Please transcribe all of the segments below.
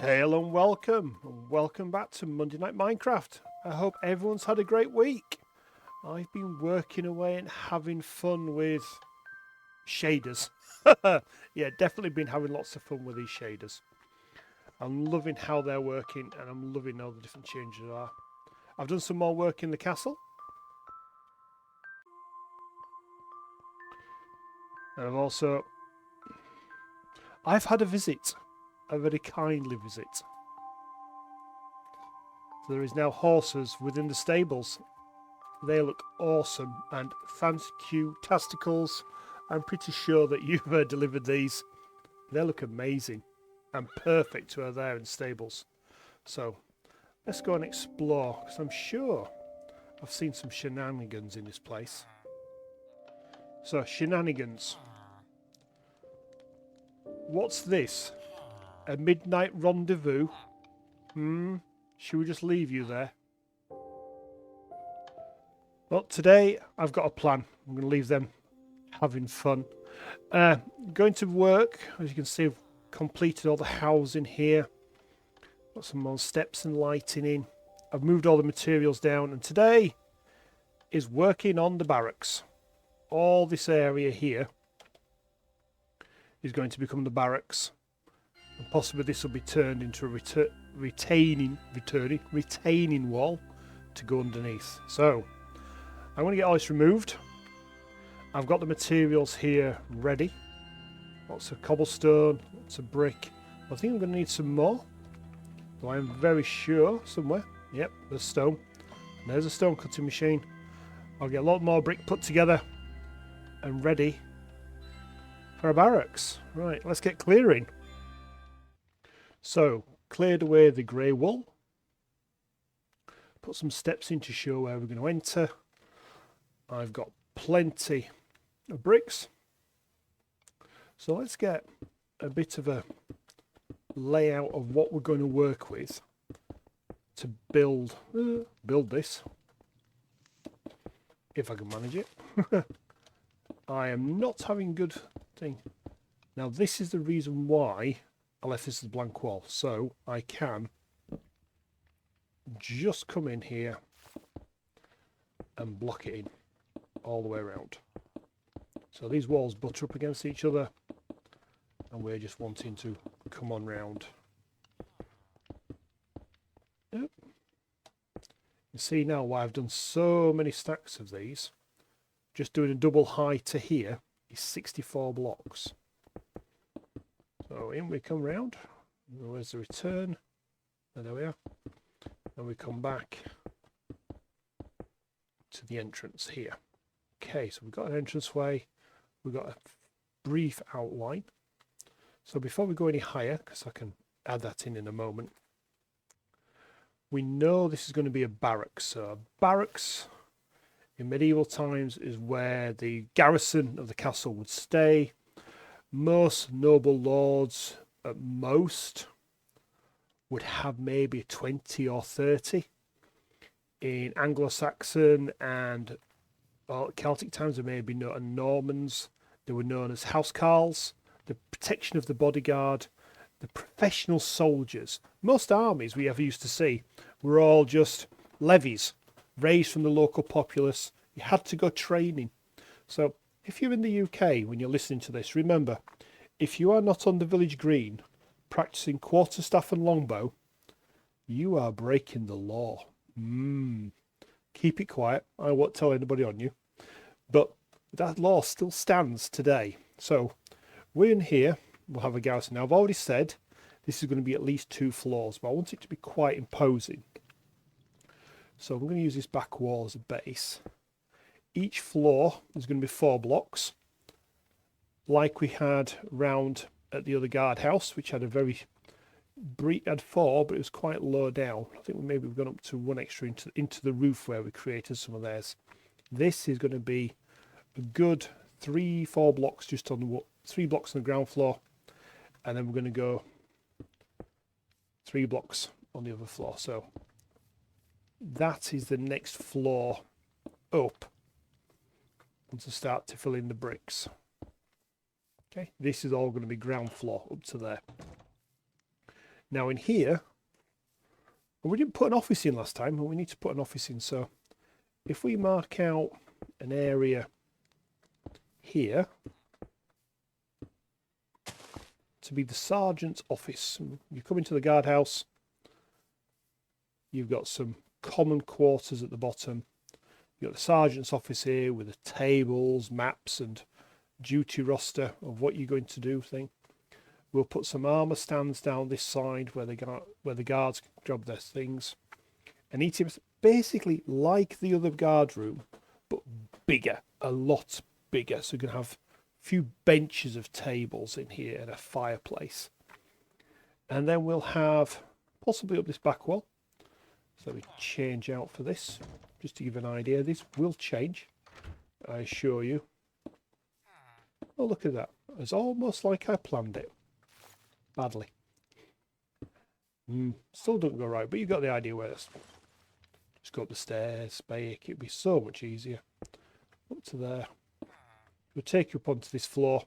Hail and welcome. Welcome back to Monday Night Minecraft. I hope everyone's had a great week. I've been working away and having fun with shaders. Yeah, definitely been having lots of fun with these shaders. I'm loving how they're working and I'm loving all the different changes there are. I've done some more work in the castle. And I've had a visit. A very kindly visit. There is now horses within the stables. They look awesome, and thank you, Tasticles. I'm pretty sure that you've delivered these. They look amazing and perfect to have there in stables. So let's go and explore, because I'm sure I've seen some shenanigans in this place. So, shenanigans. What's this? A midnight rendezvous? Should we just leave you there? Well, today I've got a plan. I'm going to leave them having fun. Going to work. As you can see, I've completed all the housing here. Got some more steps and lighting in. I've moved all the materials down, and today is working on the barracks. All this area here is going to become the barracks, and possibly this will be turned into a retaining wall to go underneath. So I'm going to get all this removed. I've got the materials here ready. Lots of cobblestone, lots of brick. I think I'm going to need some more. Though I'm very sure somewhere. Yep, there's stone. There's a stone cutting machine. I'll get a lot more brick put together and ready for a barracks. Right, let's get clearing. So, cleared away the grey wool. Put some steps in to show where we're going to enter. I've got plenty of bricks. So let's get a bit of a layout of what we're going to work with to build this, if I can manage it. I am not having good thing. Now this is the reason why I left this as a blank wall, so I can just come in here and block it in all the way around. So these walls butt up against each other, and we're just wanting to come on round. Yep. You see now why I've done so many stacks of these. Just doing a double height to here is 64 blocks. So in we come round. Where's the return? And there we are. And we come back to the entrance here. Okay, so we've got an entranceway. We've got a brief outline. So before we go any higher, because I can add that in a moment, we know this is going to be a barracks. So a barracks in medieval times is where the garrison of the castle would stay. Most noble lords, at most, would have maybe 20 or 30. In Anglo-Saxon and Celtic times, there may be Normans. They were known as housecarls. The protection of the bodyguard, the professional soldiers. Most armies we ever used to see were all just levies raised from the local populace. You had to go training. So if you're in the UK when you're listening to this, remember, if you are not on the village green practicing quarterstaff and longbow, you are breaking the law. Keep it quiet. I won't tell anybody on you. But that law still stands today. So we're in here. We'll have a garrison. Now, I've already said this is going to be at least 2 floors, but I want it to be quite imposing. So I'm going to use this back wall as a base. Each floor is going to be 4 blocks, like we had round at the other guardhouse, which had a very brief, had 4, but it was quite low down. I think maybe we've gone up to 1 extra into the roof where we created some of theirs. This is going to be a good 3-4 blocks just on the 3 blocks on the ground floor, and then we're going to go 3 blocks on the other floor. So that is the next floor up, and to start to fill in the bricks. Okay, this is all going to be ground floor up to there. Now in here, we didn't put an office in last time, but we need to put an office in. So if we mark out an area here to be the sergeant's office, you come into the guardhouse, you've got some common quarters at the bottom. You've got the sergeant's office here with the tables, maps and duty roster of what you're going to do thing. We'll put some armour stands down this side where the guards can drop their things. And each is basically like the other guard room, but bigger, a lot bigger. So you can have a few benches of tables in here and a fireplace. And then we'll have possibly up this back wall. So we change out for this, just to give an idea. This will change, I assure you. Oh, look at that. It's almost like I planned it. Badly. Still doesn't go right, but you got the idea where it's. Just go up the stairs, bake. It'd be so much easier. Up to there. We'll take you up onto this floor.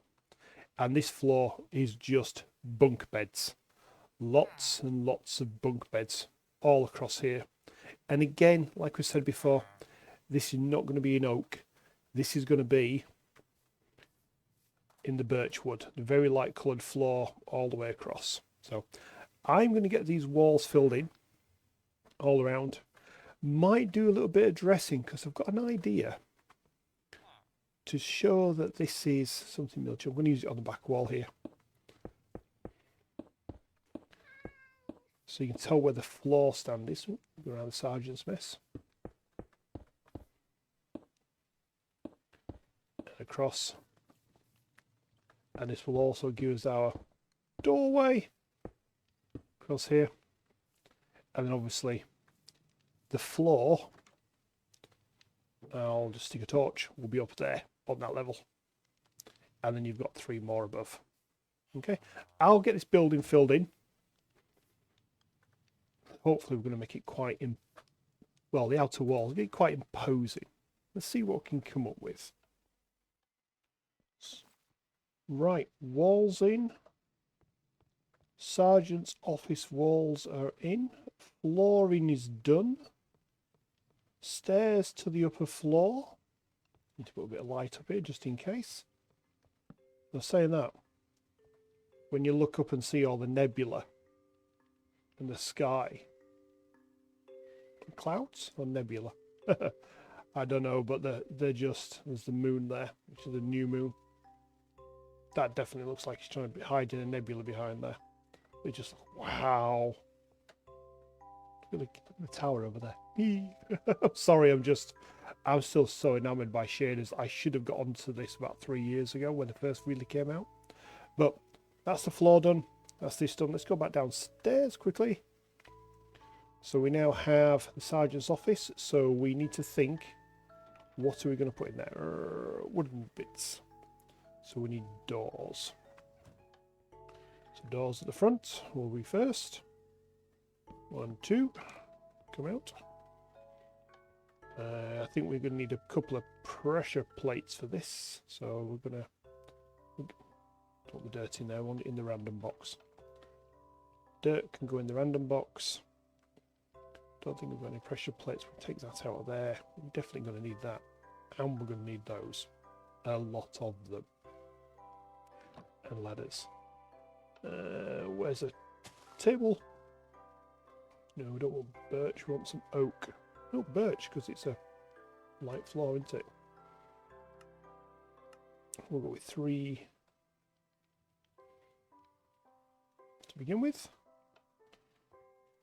And this floor is just bunk beds. Lots and lots of bunk beds all across here. And again, like we said before, this is not going to be in oak. This is going to be in the birch wood, the very light coloured floor all the way across. So I'm going to get these walls filled in all around. Might do a little bit of dressing because I've got an idea to show that this is something military. I'm going to use it on the back wall here. So you can tell where the floor stand is around the sergeant's mess. And across. And this will also give us our doorway across here. And then obviously the floor, I'll just stick a torch, will be up there on that level. And then you've got 3 more above. Okay, I'll get this building filled in. Hopefully we're going to make it quite, well, the outer walls, get it quite imposing. Let's see what we can come up with. Right, walls in. Sergeant's office walls are in. Flooring is done. Stairs to the upper floor. Need to put a bit of light up here just in case. Now saying that, when you look up and see all the nebula in the sky, clouds or nebula? I don't know, but they're just, there's the moon there, which is the new moon. That definitely looks like he's trying to hide in a nebula behind there. They just, wow. Look at the tower over there. Sorry, I'm still so enamored by shaders. I should have got onto this about 3 years ago when it first really came out. But that's the floor done. That's this done. Let's go back downstairs quickly. So we now have the sergeant's office. So we need to think, what are we going to put in there? Wooden bits. So we need doors. So doors at the front will be first. 1, 2. Come out. I think we're going to need a couple of pressure plates for this. So we're going to put the dirt in there. I want it in the random box. Dirt can go in the random box. Don't think we've got any pressure plates. We'll take that out of there. We're definitely going to need that. And we're going to need those. A lot of them. And ladders. Where's a table? No, we don't want birch. We want some oak. No, birch, because it's a light floor, isn't it? We'll go with 3 to begin with.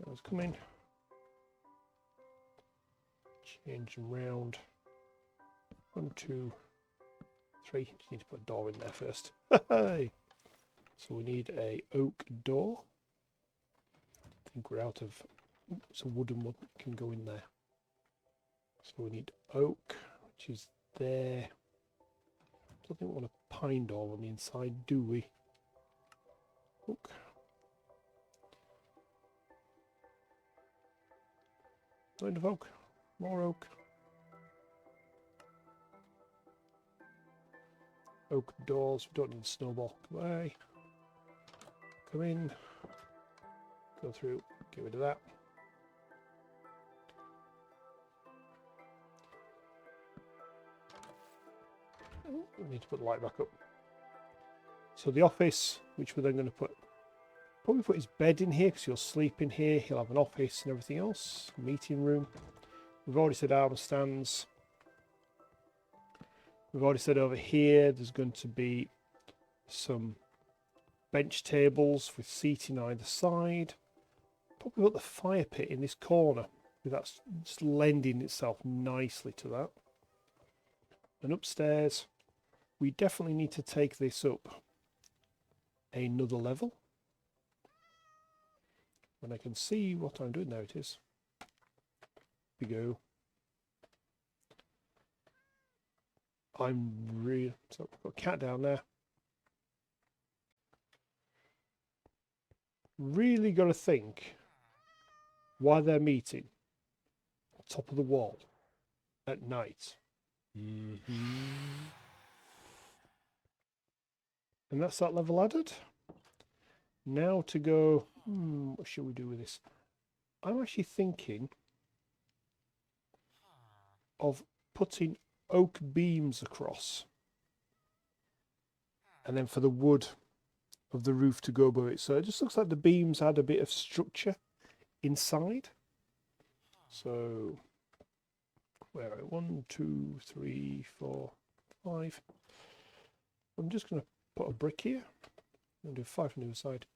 Those come in. Change them round. 1, 2, 3. Just need to put a door in there first. Hey! So we need a oak door. I think we're out of some wooden one can go in there. So we need oak, which is there. I don't think we want a pine door on the inside, do we? Oak. Not enough oak. More oak. Oak doors. We don't need snowball. Come away. Come in. Go through, get rid of that. Oh, we need to put the light back up. So the office, which we're then going to probably put his bed in here because he'll sleep in here. He'll have an office and everything else. Meeting room. We've already said armour stands. We've already said over here there's going to be some bench tables with seating either side. Probably put the fire pit in this corner. That's just lending itself nicely to that. And upstairs, we definitely need to take this up another level. When I can see what I'm doing, there it is. We go. I'm really, so I've got a cat down there. Really got to think why they're meeting on top of the wall at night. And that's that level added. Now to go, what should we do with this? I'm actually thinking of putting oak beams across. And then for the wood of the roof to go above it. So it just looks like the beams had a bit of structure inside. So, where are we? 1, 2, 3, 4, 5. I'm just going to put a brick here. I'm going to do 5 on the other side.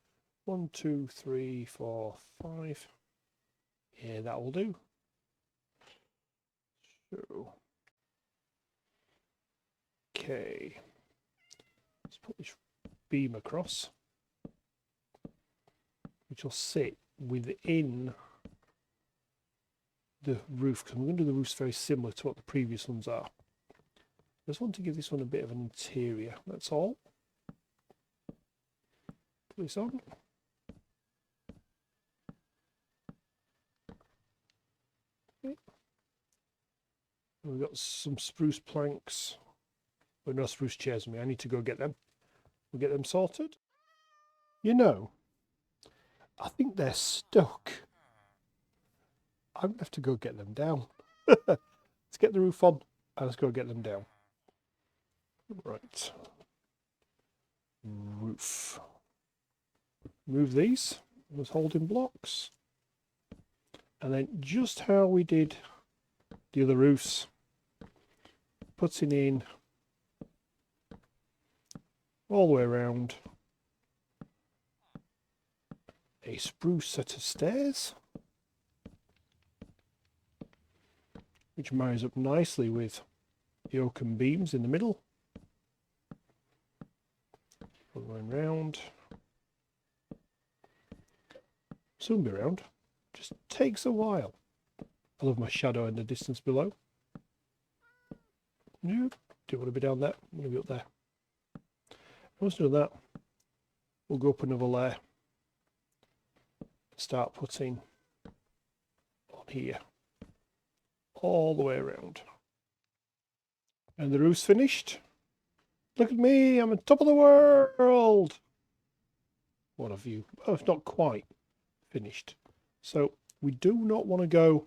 1, 2, 3, 4, 5. Yeah, that will do. So, okay. Let's put this beam across, which will sit within the roof, because I'm going to do the roofs very similar to what the previous ones are. I just want to give this one a bit of an interior, that's all. Put this on. Okay. We've got some spruce planks. Well, no spruce chairs with me. I need to go get them. We'll get them sorted. You know, I think they're stuck. I'm going to have to go get them down. Let's get the roof on and let's go get them down. Right. Roof. Move these. Those holding blocks. And then just how we did the other roofs. Putting in all the way around a spruce set of stairs, which marries up nicely with the oaken beams in the middle. Going round. Soon be round. Just takes a while. I love my shadow in the distance below. No, do want to be down there. I'm going to be up there. Once done that, we'll go up another layer. Start putting on here, all the way around. And the roof's finished. Look at me, I'm on top of the world. What a view. Oh, it's not quite finished. So we do not want to go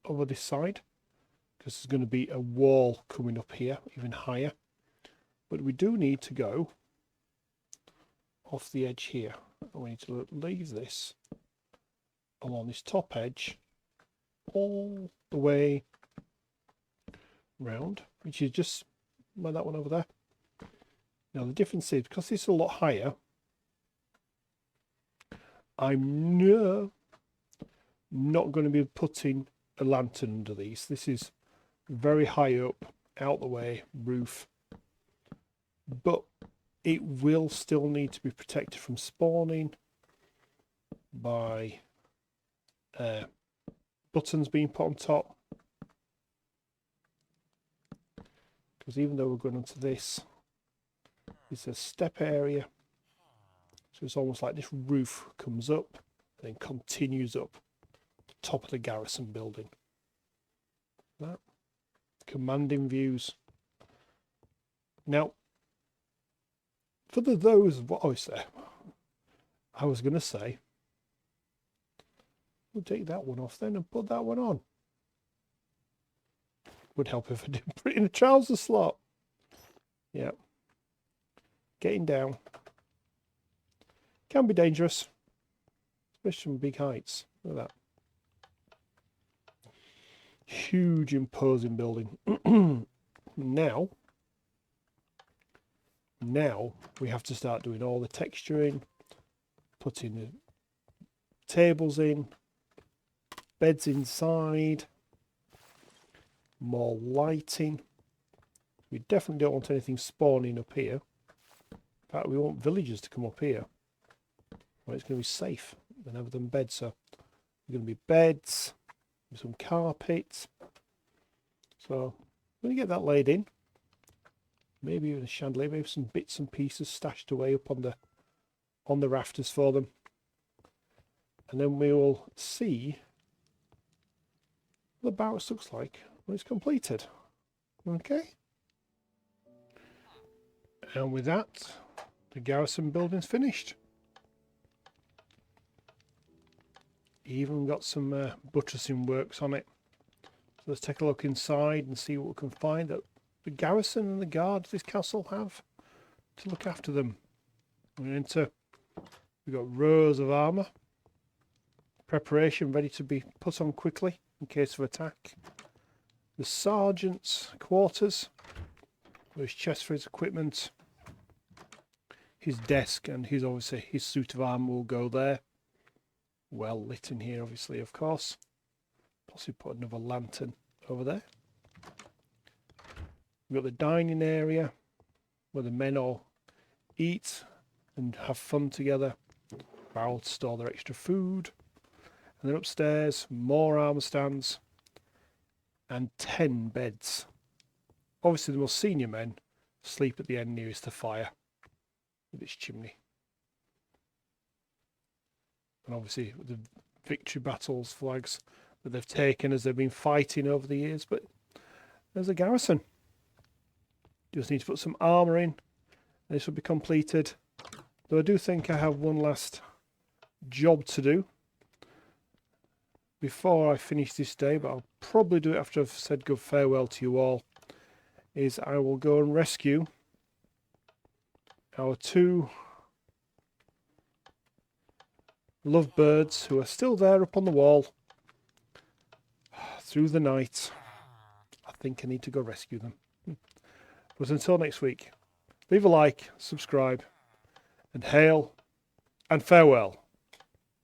over this side, because there's going to be a wall coming up here, even higher. But we do need to go off the edge here. And we need to leave this along this top edge all the way round, which is just like that one over there. Now the difference is, because this is a lot higher, I'm not going to be putting a lantern under these. This is very high up, out the way roof, but it will still need to be protected from spawning by buttons being put on top. Because even though we're going onto this, it's a step area, so it's almost like this roof comes up and then continues up the top of the garrison building. That commanding views. Now, for those, what I was there, I was going to say, We'll take that one off then and put that one on. Would help if I didn't put it in a trouser slot. Yeah. Getting down. Can be dangerous. Especially from big heights. Look at that. Huge imposing building. Now we have to start doing all the texturing, putting the tables in, beds inside, more lighting. We definitely don't want anything spawning up here. In fact, we want villagers to come up here where it's going to be safe and have them beds. So there's going to be beds, some carpets. So I'm going to get that laid in. Maybe even a chandelier, maybe some bits and pieces stashed away up on the rafters for them. And then we will see what the barracks looks like when it's completed. Okay. And with that, the garrison building's finished. Even got some buttressing works on it. So let's take a look inside and see what we can find that the garrison and the guards of this castle have to look after them. We've got rows of armour. Preparation ready to be put on quickly in case of attack. The sergeant's quarters, with his chest for his equipment, his desk, and obviously his suit of armour will go there. Well lit in here, obviously, of course. Possibly put another lantern over there. We've got the dining area where the men all eat and have fun together. Barrel to store their extra food. And then upstairs, more armour stands and 10 beds. Obviously, the most senior men sleep at the end nearest the fire with its chimney. And obviously, the victory battles flags that they've taken as they've been fighting over the years. But there's a garrison. Just need to put some armour in. This will be completed. Though I do think I have one last job to do before I finish this day, but I'll probably do it after I've said good farewell to you all, is I will go and rescue our 2 lovebirds who are still there up on the wall through the night. I think I need to go rescue them. But until next week, leave a like, subscribe, and hail and farewell.